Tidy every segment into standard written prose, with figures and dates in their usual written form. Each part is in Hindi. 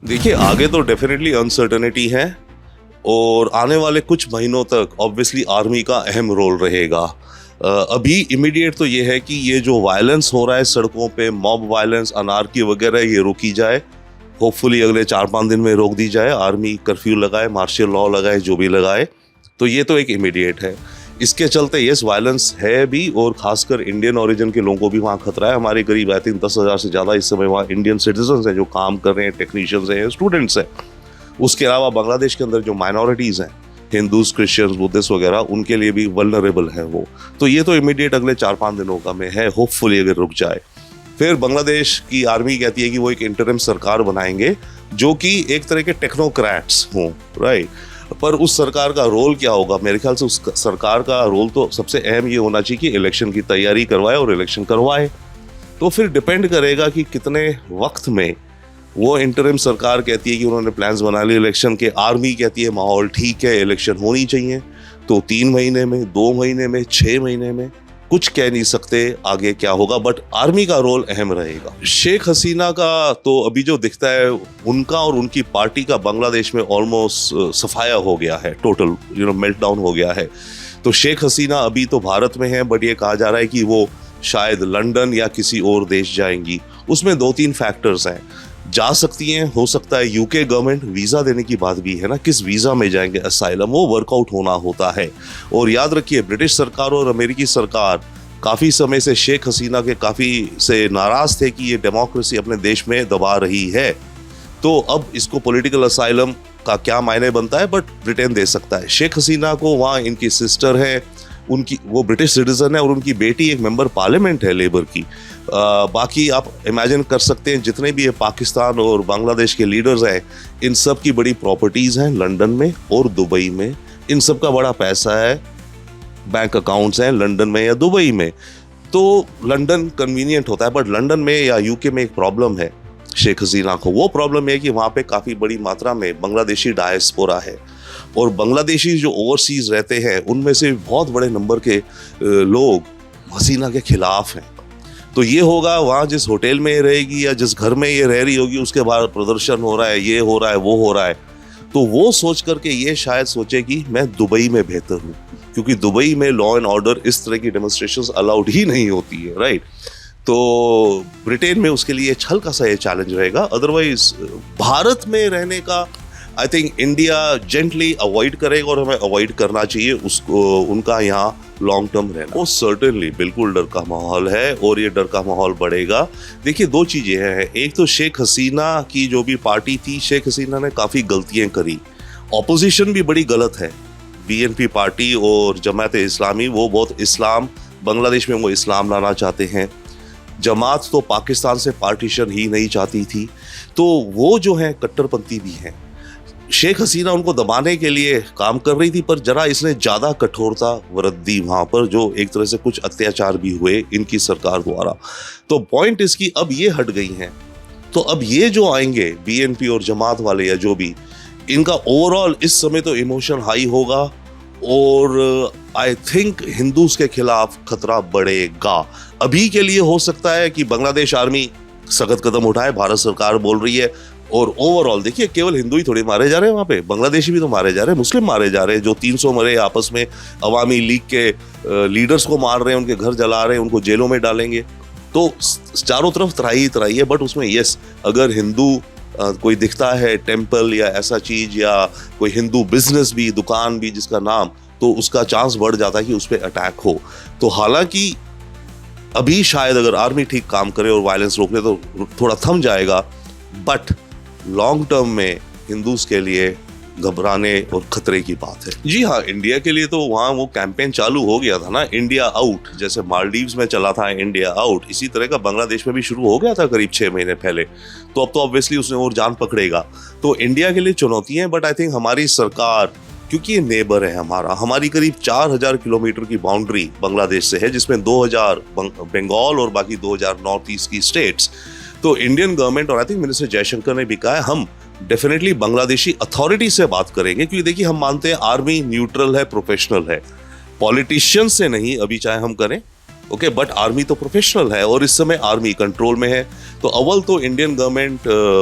देखिए, आगे तो डेफिनेटली अनसर्टेनिटी है और आने वाले कुछ महीनों तक ऑब्वियसली आर्मी का अहम रोल रहेगा। अभी इमीडिएट तो ये है कि ये जो वायलेंस हो रहा है सड़कों पे, मॉब वायलेंस, अनार्की वगैरह, ये रोकी जाए। होपफुली अगले 4-5 दिन में रोक दी जाए, आर्मी कर्फ्यू लगाए, मार्शल लॉ लगाए, जो भी लगाए। तो ये तो एक इमीडिएट है। इसके चलते यस, वायलेंस है भी, और खासकर इंडियन ओरिजिन के लोगों को भी वहाँ खतरा है। हमारे करीब आई थिंक 10,000 से ज़्यादा इस समय वहाँ इंडियन सिटीजन्स हैं जो काम कर रहे हैं, टेक्नीशियंस हैं, स्टूडेंट्स हैं। उसके अलावा बांग्लादेश के अंदर जो माइनॉरिटीज़ हैं, हिंदूज, क्रिश्चियंस, बुद्धिस्ट वगैरह, उनके लिए भी वल्नरेबल है वो। तो ये तो इमीडिएट अगले 4-5 दिनों का में है, होपफुली अगर रुक जाए। फिर बांग्लादेश की आर्मी कहती है कि वो एक इंटरिम सरकार बनाएंगे जो कि एक तरह के टेक्नोक्रेट्स हों, राइट। पर उस सरकार का रोल क्या होगा? मेरे ख्याल से उस सरकार का रोल तो सबसे अहम ये होना चाहिए कि इलेक्शन की तैयारी करवाए और इलेक्शन करवाए। तो फिर डिपेंड करेगा कि कितने वक्त में वो इंटरिम सरकार कहती है कि उन्होंने प्लान्स बना लिए इलेक्शन के, आर्मी कहती है माहौल ठीक है, इलेक्शन होनी चाहिए। तो 3 महीने में, 2 महीने में, 6 महीने में, कुछ कह नहीं सकते आगे क्या होगा, बट आर्मी का रोल अहम रहेगा। शेख हसीना का तो अभी जो दिखता है, उनका और उनकी पार्टी का बांग्लादेश में ऑलमोस्ट सफाया हो गया है, टोटल मेल्ट डाउन हो गया है। तो शेख हसीना अभी तो भारत में है, बट ये कहा जा रहा है कि वो शायद लंदन या किसी और देश जाएंगी। उसमें 2-3 फैक्टर्स हैं। जा सकती हैं, हो सकता है यूके गवर्नमेंट वीज़ा देने की बात भी है ना, किस वीज़ा में जाएंगे, असाइलम, वो वर्कआउट होना होता है। और याद रखिए, ब्रिटिश सरकार और अमेरिकी सरकार काफ़ी समय से शेख हसीना के काफ़ी से नाराज़ थे कि ये डेमोक्रेसी अपने देश में दबा रही है। तो अब इसको पॉलिटिकल असाइलम का क्या मायने बनता है, बट ब्रिटेन दे सकता है। शेख हसीना को वहाँ इनकी सिस्टर है, उनकी वो ब्रिटिश सिटीजन है, और उनकी बेटी एक मेंबर पार्लियामेंट है लेबर की। बाकी आप इमेजिन कर सकते हैं जितने भी ये पाकिस्तान और बांग्लादेश के लीडर्स हैं, इन सब की बड़ी प्रॉपर्टीज़ हैं लंदन में और दुबई में। इन सब का बड़ा पैसा है, बैंक अकाउंट्स हैं लंदन में या दुबई में। तो लंदन कन्वीनियंट होता है, बट लंदन में या यूके में एक प्रॉब्लम है शेख हसीना को। वो प्रॉब्लम है कि वहाँ पे काफ़ी बड़ी मात्रा में बांग्लादेशी डायस्पोरा है, और बांग्लादेशी जो ओवरसीज रहते हैं उनमें से बहुत बड़े नंबर के लोग हसीना के खिलाफ हैं। तो ये होगा, वहाँ जिस होटल में रहेगी या जिस घर में ये रह रही होगी, उसके बाद प्रदर्शन हो रहा है, ये हो रहा है, वो हो रहा है, तो वो सोच करके ये शायद सोचे कि मैं दुबई में बेहतर हूँ, क्योंकि दुबई में लॉ एंड ऑर्डर, इस तरह की डेमोन्स्ट्रेशंस अलाउड ही नहीं होती है, राइट। तो ब्रिटेन में उसके लिए हल्का सा ये चैलेंज रहेगा। अदरवाइज भारत में रहने का I think India gently avoid करेगा, और हमें अवॉइड करना चाहिए उसको, उनका यहाँ लॉन्ग टर्म रहना। वो सर्टेनली बिल्कुल डर का माहौल है, और ये डर का माहौल बढ़ेगा। देखिए, 2 चीज़ें हैं। एक तो शेख हसीना की जो भी पार्टी थी, शेख हसीना ने काफ़ी गलतियाँ करी। ऑपोजिशन भी बड़ी गलत है, BNP पार्टी और जमात इस्लामी, वो बहुत इस्लाम, बांग्लादेश में वो इस्लाम लाना चाहते हैं। जमात तो पाकिस्तान से पार्टीशन ही नहीं चाहती थी। तो वो जो है कट्टरपंथी भी हैं। शेख हसीना उनको दबाने के लिए काम कर रही थी, पर जरा इसने ज़्यादा कठोरता बरत दी वहाँ पर, जो एक तरह से कुछ अत्याचार भी हुए इनकी सरकार द्वारा। तो पॉइंट इसकी अब ये हट गई हैं। तो अब ये जो आएंगे BNP और जमात वाले या जो भी, इनका ओवरऑल इस समय तो इमोशन हाई होगा, और आई थिंक हिंदूज के खिलाफ खतरा बढ़ेगा। अभी के लिए हो सकता है कि बांग्लादेश आर्मी सख्त कदम उठाए, भारत सरकार बोल रही है। और ओवरऑल देखिए, केवल हिंदू ही थोड़ी मारे जा रहे हैं वहाँ पे, बांग्लादेशी भी तो मारे जा रहे हैं, मुस्लिम मारे जा रहे हैं। जो 300 मरे आपस में, अवामी लीग के लीडर्स को मार रहे हैं, उनके घर जला रहे हैं, उनको जेलों में डालेंगे। तो चारों तरफ तराही तराही है। बट उसमें यस, अगर हिंदू कोई दिखता है टेम्पल या ऐसा चीज़, या कोई हिंदू बिजनेस भी, दुकान भी जिसका नाम, तो उसका चांस बढ़ जाता है कि उस पर अटैक हो। तो हालांकि अभी शायद अगर आर्मी ठीक काम करे और वायलेंस रोक ले तो थोड़ा थम जाएगा, बट लॉन्ग टर्म में हिंदूज के लिए घबराने और खतरे की बात है। जी हाँ, इंडिया के लिए तो वहाँ वो कैंपेन चालू हो गया था ना, इंडिया आउट। जैसे मालदीव्स में चला था इंडिया आउट, इसी तरह का बांग्लादेश में भी शुरू हो गया था करीब 6 महीने पहले। तो अब तो ऑब्वियसली उसने और जान पकड़ेगा। तो इंडिया के लिए चुनौती है, बट आई थिंक हमारी सरकार, क्योंकि ये नेबर है हमारी करीब 4000 किलोमीटर की बाउंड्री बांग्लादेश से है, जिसमें 2000 बंगाल और बाकी 2000 नॉर्थ ईस्ट की स्टेट्स। तो इंडियन गवर्नमेंट और आई थिंक मिनिस्टर जयशंकर ने भी कहा है, हम डेफिनेटली बांग्लादेशी अथॉरिटी से बात करेंगे, क्योंकि देखिए हम मानते हैं आर्मी न्यूट्रल है, प्रोफेशनल है, पॉलिटिशियन से नहीं अभी चाहे हम करें, ओके, बट आर्मी तो प्रोफेशनल है और इस समय आर्मी कंट्रोल में है। तो अव्वल तो इंडियन गवर्नमेंट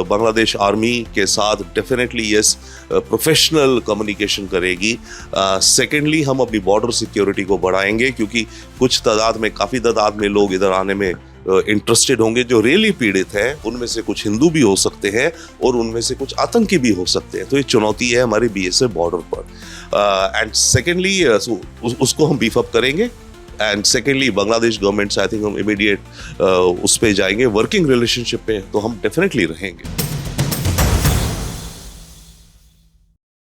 बांग्लादेश आर्मी के साथ डेफिनेटली यस प्रोफेशनल कम्युनिकेशन करेगी। सेकेंडली हम अपनी बॉर्डर सिक्योरिटी को बढ़ाएंगे, क्योंकि कुछ तादाद में, काफ़ी तादाद में लोग इधर आने में इंटरेस्टेड होंगे जो रियली पीड़ित हैं। उनमें से कुछ हिंदू भी हो सकते हैं और उनमें से कुछ आतंकी भी हो सकते हैं। तो ये चुनौती है हमारे BSF बॉर्डर पर। एंड सेकेंडली उसको हम बीफ अप करेंगे। एंड सेकेंडली बांग्लादेश गवर्नमेंट से आई थिंक हम इमीडिएट उस पर जाएंगे, वर्किंग रिलेशनशिप पे तो हम डेफिनेटली रहेंगे।